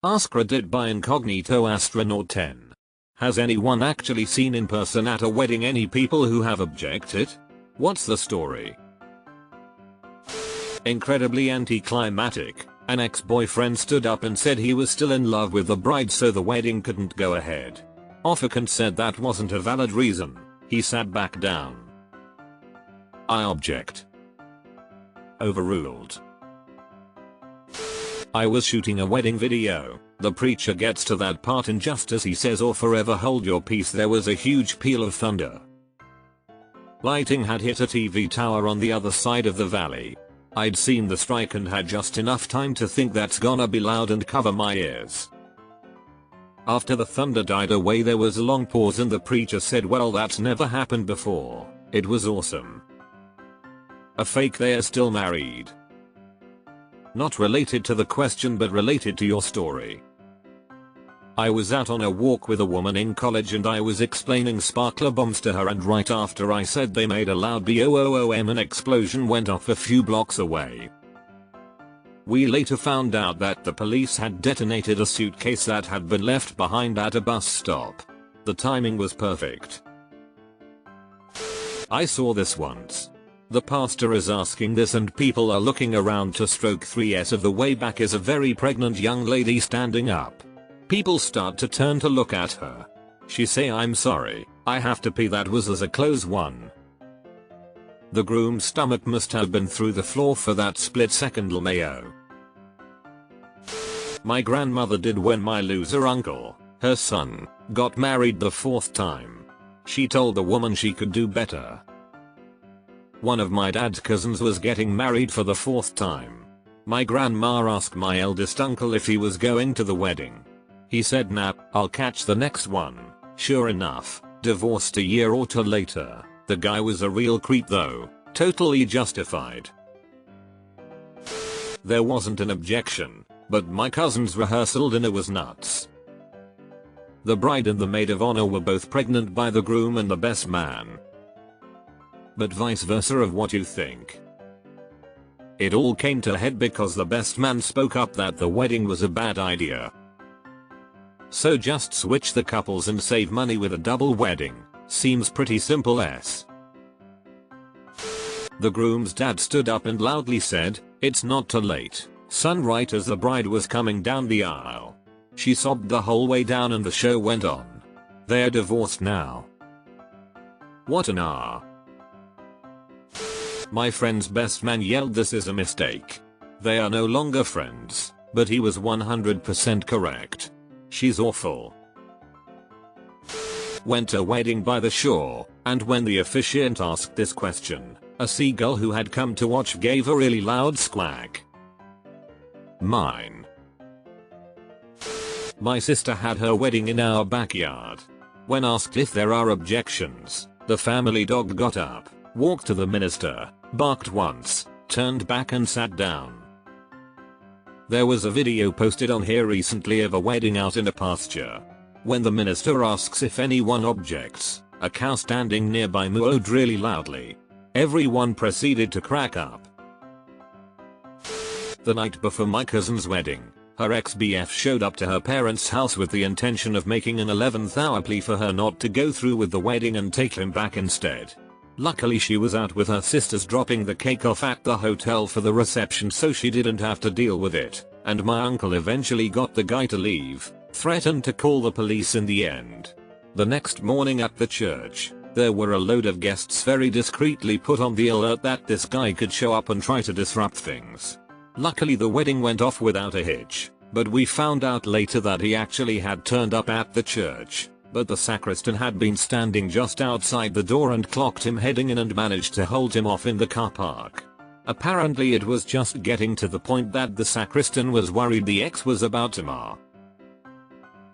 AskReddit by Incognito Astronaut 10. Has anyone actually seen in person at a wedding any people who have objected? What's the story? Incredibly anticlimactic. An ex-boyfriend stood up and said he was still in love with the bride, so the wedding couldn't go ahead. Occupant said that wasn't a valid reason. He sat back down. I object. Overruled. I was shooting a wedding video. The preacher gets to that part and just as he says, "Or forever hold your peace," there was a huge peal of thunder. Lightning had hit a TV tower on the other side of the valley. I'd seen the strike and had just enough time to think that's gonna be loud and cover my ears. After the thunder died away, there was a long pause and the preacher said, "Well, that's never happened before. It was awesome." A fake. They are still married. Not related to the question but related to your story. I was out on a walk with a woman in college and I was explaining sparkler bombs to her, and right after I said they made a loud boom, an explosion went off a few blocks away. We later found out that the police had detonated a suitcase that had been left behind at a bus stop. The timing was perfect. I saw this once. The pastor is asking this and people are looking around to stroke 3/4 of the way back is a very pregnant young lady standing up. People start to turn to look at her. She say, "I'm sorry, I have to pee." That was as a close one. The groom's stomach must have been through the floor for that split second. LMAO. My grandmother did when my loser uncle, her son, got married the 4th time. She told the woman she could do better. One of my dad's cousins was getting married for the 4th time. My grandma asked my eldest uncle if he was going to the wedding. He said, "Nah, I'll catch the next one." Sure enough, divorced a year or two later. The guy was a real creep though, totally justified. There wasn't an objection, but my cousin's rehearsal dinner was nuts. The bride and the maid of honor were both pregnant by the groom and the best man. But vice versa of what you think. It all came to a head because the best man spoke up that the wedding was a bad idea. So just switch the couples and save money with a double wedding. Seems pretty simple s. The groom's dad stood up and loudly said, "It's not too late, son," right as the bride was coming down the aisle. She sobbed the whole way down and the show went on. They're divorced now. What an R. My friend's best man yelled, "This is a mistake. They are no longer friends," but he was 100% correct. She's awful. Went to a wedding by the shore, and when the officiant asked this question, a seagull who had come to watch gave a really loud squawk. Mine. My sister had her wedding in our backyard. When asked if there are objections, the family dog got up, walked to the minister, barked once, turned back and sat down. There was a video posted on here recently of a wedding out in a pasture. When the minister asks if anyone objects, a cow standing nearby mooed really loudly. Everyone proceeded to crack up. The night before my cousin's wedding, her ex-BF showed up to her parents' house with the intention of making an 11th hour plea for her not to go through with the wedding and take him back instead. Luckily she was out with her sisters dropping the cake off at the hotel for the reception, so she didn't have to deal with it, and my uncle eventually got the guy to leave, threatened to call the police in the end. The next morning at the church, there were a load of guests very discreetly put on the alert that this guy could show up and try to disrupt things. Luckily the wedding went off without a hitch, but we found out later that he actually had turned up at the church. But the sacristan had been standing just outside the door and clocked him heading in and managed to hold him off in the car park. Apparently it was just getting to the point that the sacristan was worried the ex was about to mar.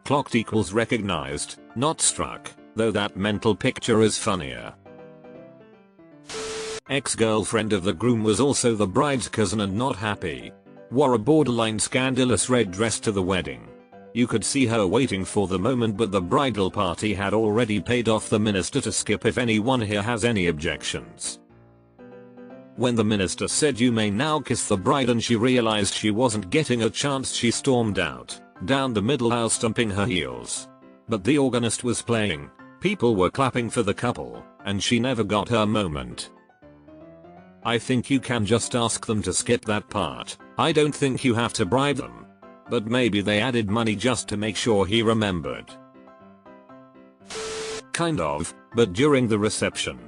Clocked equals recognized, not struck, though that mental picture is funnier. Ex-girlfriend of the groom was also the bride's cousin and not happy. Wore a borderline scandalous red dress to the wedding. You could see her waiting for the moment, but the bridal party had already paid off the minister to skip if anyone here has any objections. When the minister said, "You may now kiss the bride," and she realized she wasn't getting a chance, she stormed out. down the middle aisle stomping her heels. But the organist was playing, people were clapping for the couple, and she never got her moment. I think you can just ask them to skip that part. I don't think you have to bribe them. But maybe they added money just to make sure he remembered. Kind of, but during the reception.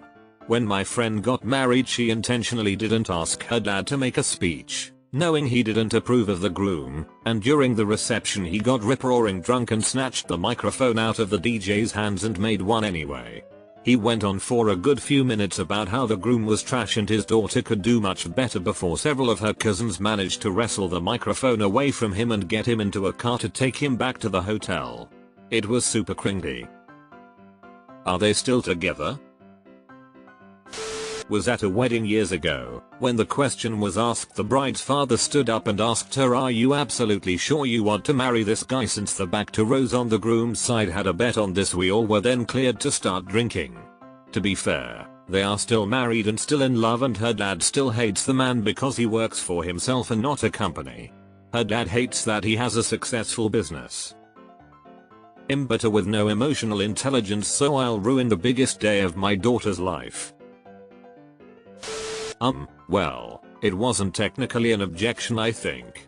When my friend got married, she intentionally didn't ask her dad to make a speech, knowing he didn't approve of the groom, and during the reception he got rip-roaring drunk and snatched the microphone out of the DJ's hands and made one anyway. He went on for a good few minutes about how the groom was trash and his daughter could do much better before several of her cousins managed to wrestle the microphone away from him and get him into a car to take him back to the hotel. It was super cringy. Are they still together? Was at a wedding years ago. When the question was asked, the bride's father stood up and asked her, "Are you absolutely sure you want to marry this guy?" Since the back to rows on the groom's side had a bet on this, we all were then cleared to start drinking. To be fair, they are still married and still in love, and her dad still hates the man because he works for himself and not a company. Her dad hates that he has a successful business. I'm bitter with no emotional intelligence, so I'll ruin the biggest day of my daughter's life. Well, it wasn't technically an objection, I think.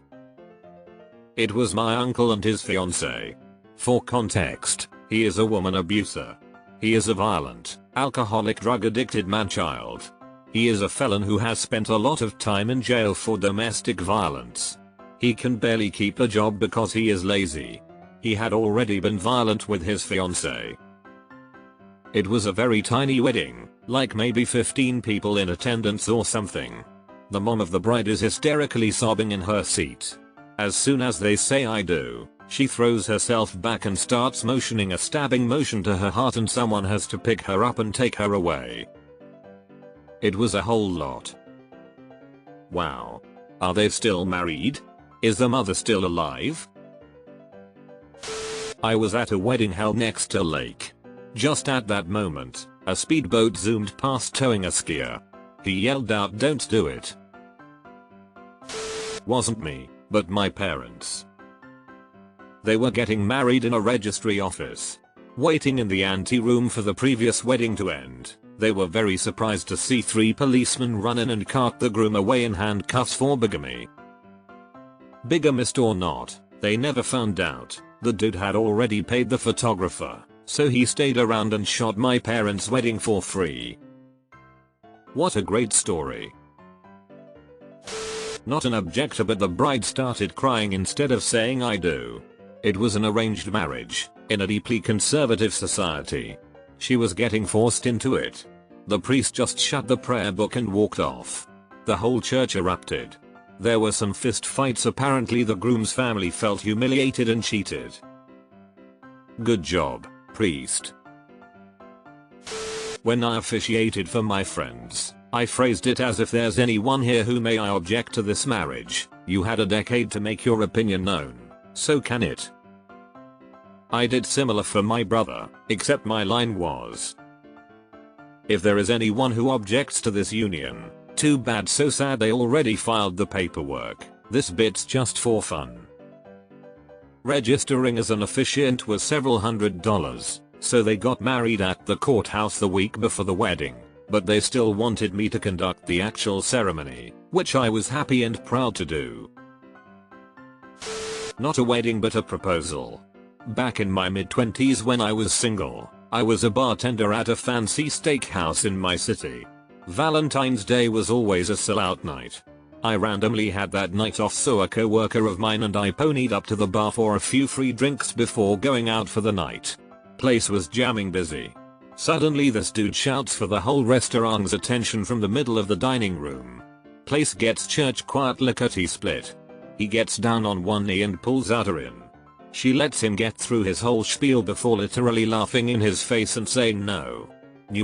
It was my uncle and his fiancée. For context, he is a woman abuser. He is a violent, alcoholic, drug-addicted man-child. He is a felon who has spent a lot of time in jail for domestic violence. He can barely keep a job because he is lazy. He had already been violent with his fiancée. It was a very tiny wedding, like maybe 15 people in attendance or something. The mom of the bride is hysterically sobbing in her seat. As soon as they say "I do," she throws herself back and starts motioning a stabbing motion to her heart, and someone has to pick her up and take her away. It was a whole lot. Wow. Are they still married? Is the mother still alive? I was at a wedding held next to a lake. Just at that moment, a speedboat zoomed past towing a skier. He yelled out, "Don't do it." Wasn't me, but my parents. They were getting married in a registry office. Waiting in the ante-room for the previous wedding to end, they were very surprised to see 3 policemen run in and cart the groom away in handcuffs for bigamy. Bigamist or not, they never found out. The dude had already paid the photographer, so he stayed around and shot my parents' wedding for free. What a great story. Not an objector, but the bride started crying instead of saying "I do." It was an arranged marriage, in a deeply conservative society. She was getting forced into it. The priest just shut the prayer book and walked off. The whole church erupted. There were some fist fights. Apparently the groom's family felt humiliated and cheated. Good job, priest. When I officiated for my friends, I phrased it as, "If there's anyone here who may I object to this marriage, you had a decade to make your opinion known, so can it?" I did similar for my brother, except my line was, "If there is anyone who objects to this union, too bad, so sad they already filed the paperwork, this bit's just for fun." Registering as an officiant was several $100s, so they got married at the courthouse the week before the wedding, but they still wanted me to conduct the actual ceremony, which I was happy and proud to do. Not a wedding but a proposal. Back in my mid-20s when I was single, I was a bartender at a fancy steakhouse in my city. Valentine's Day was always a sellout night. I randomly had that night off, so a co-worker of mine and I ponied up to the bar for a few free drinks before going out for the night. Place was jamming busy. Suddenly this dude shouts for the whole restaurant's attention from the middle of the dining room. Place gets church quiet lickety split. He gets down on one knee and pulls out her in. She lets him get through his whole spiel before literally laughing in his face and saying no, and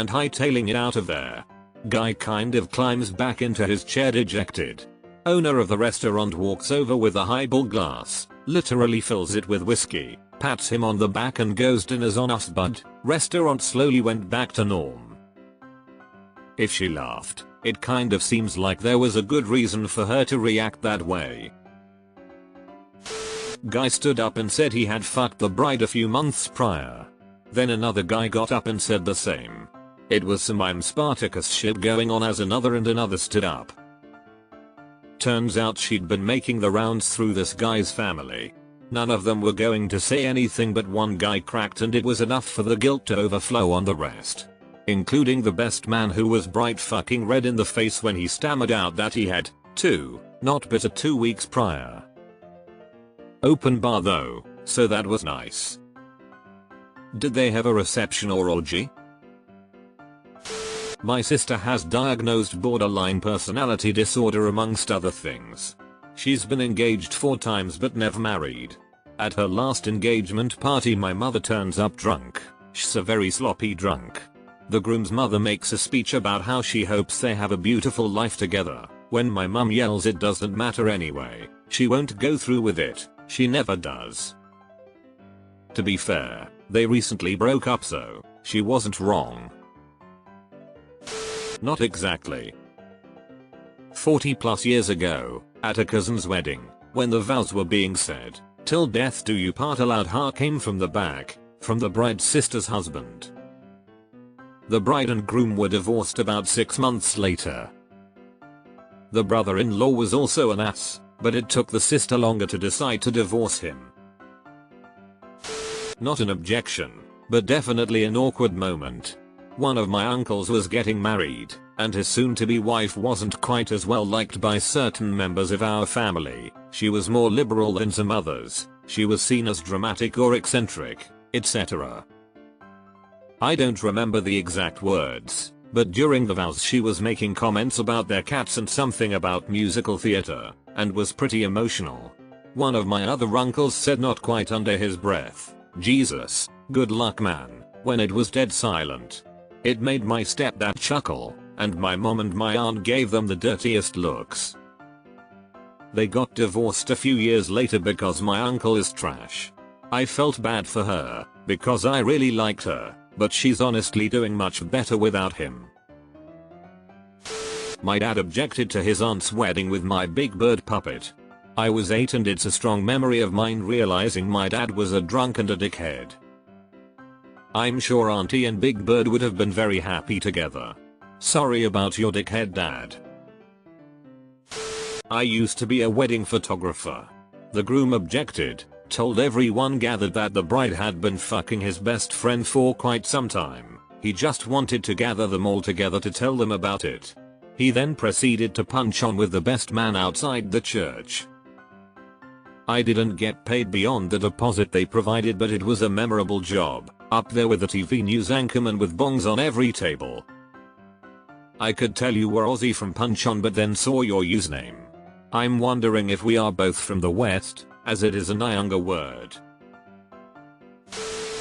hightailing it out of there. Guy kind of climbs back into his chair dejected. Owner of the restaurant walks over with a highball glass, literally fills it with whiskey, pats him on the back and goes, "Dinner's on us, bud." Restaurant slowly went back to norm. If she laughed, it kind of seems like there was a good reason for her to react that way. Guy stood up and said he had fucked the bride a few months prior. Then another guy got up and said the same. It was some I'm Spartacus shit going on as another stood up. Turns out she'd been making the rounds through this guy's family. None of them were going to say anything, but one guy cracked, and it was enough for the guilt to overflow on the rest. Including the best man, who was bright fucking red in the face when he stammered out that he had, too, not bitter 2 weeks prior. Open bar though, so that was nice. Did they have a reception or orgy? My sister has diagnosed borderline personality disorder amongst other things. She's been engaged 4 times but never married. At her last engagement party my mother turns up drunk. She's a very sloppy drunk. The groom's mother makes a speech about how she hopes they have a beautiful life together. When my mum yells it doesn't matter anyway, she won't go through with it, she never does. To be fair, they recently broke up, so she wasn't wrong. Not exactly. 40 plus years ago, at a cousin's wedding, when the vows were being said, "Till death do you part," a loud ha came from the back, from the bride's sister's husband. The bride and groom were divorced about 6 months later. The brother-in-law was also an ass, but it took the sister longer to decide to divorce him. Not an objection, but definitely an awkward moment. One of my uncles was getting married, and his soon-to-be wife wasn't quite as well liked by certain members of our family. She was more liberal than some others, she was seen as dramatic or eccentric, etc. I don't remember the exact words, but during the vows she was making comments about their cats and something about musical theater, and was pretty emotional. One of my other uncles said, not quite under his breath, "Jesus, good luck man," when it was dead silent. It made my stepdad chuckle, and my mom and my aunt gave them the dirtiest looks. They got divorced a few years later because my uncle is trash. I felt bad for her, because I really liked her, but she's honestly doing much better without him. My dad objected to his aunt's wedding with my Big Bird puppet. I was 8 and it's a strong memory of mine realizing my dad was a drunk and a dickhead. I'm sure Auntie and Big Bird would have been very happy together. Sorry about your dickhead, Dad. I used to be a wedding photographer. The groom objected, told everyone gathered that the bride had been fucking his best friend for quite some time. He just wanted to gather them all together to tell them about it. He then proceeded to punch on with the best man outside the church. I didn't get paid beyond the deposit they provided, but it was a memorable job, up there with the TV news anchorman with bongs on every table. I could tell you were Aussie from punch on, but then saw your username. I'm wondering if we are both from the West, as it is a Nyanga word.